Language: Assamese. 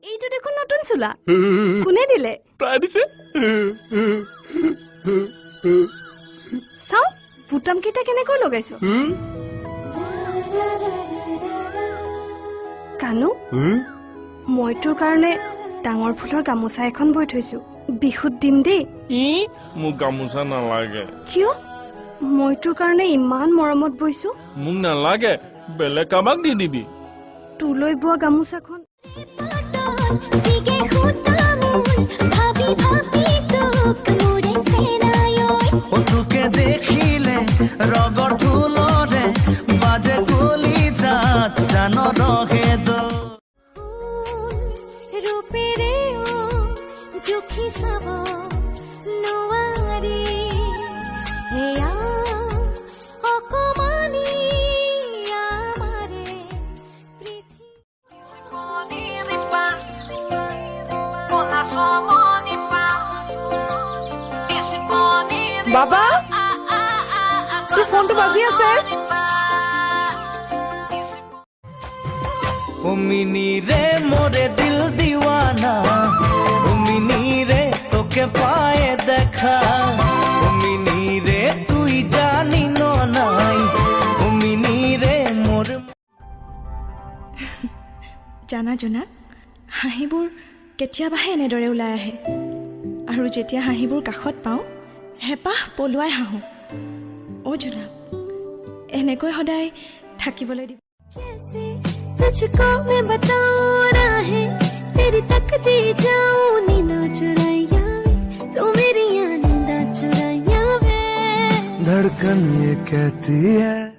এইটো দেখোন নতুন চুলা কোনে দিলে প্ৰায় দিছে চাও বুটাম কেইটা কেনেকৈ লগাইছো কানু মই তোৰ কাৰণে ডাঙৰ ফুলৰ গামোচা এখন বৈ থৈছো বিহুত দিম দেই মোক গামোচা নালাগে কিয় মই তোৰ কাৰণে ইমান মৰমত বৈছো মোক নালাগে বেলেগ কামাক দি দিবি তোলৈ বোৱা গামোচাখন তোকে দেখিলে ৰগৰ ধুলৰে বাজে কলি যাত জান ৰহে দো ৰূপেৰে জুখি চাব নোৱাৰি এয়া অকমানি আমাৰে বাবা তোৰ ফোনটো বাজি আছে মিনি রে মোরে দিল দিওয়ানা মিনি রে তোকে পায়ে দেখা মিনি রে তুই জানি নাই মিনি রে মোর জানা জোনাক হাঁহিবোৰ কেতিয়াবাহে এনেদৰে ওলাই আহে আৰু যেতিয়া হাঁহিবোৰ কাষত পাওঁ হেঁপাহ পলুৱাই হাঁহোঁ অ' জোনাক এনেকৈ সদায় থাকিবলৈ দিব तुझको मैं बताऊं राहें तेरी तकती जाऊं नींद चुराइया तू मेरी नींद चुराइया धड़कन ये कहती है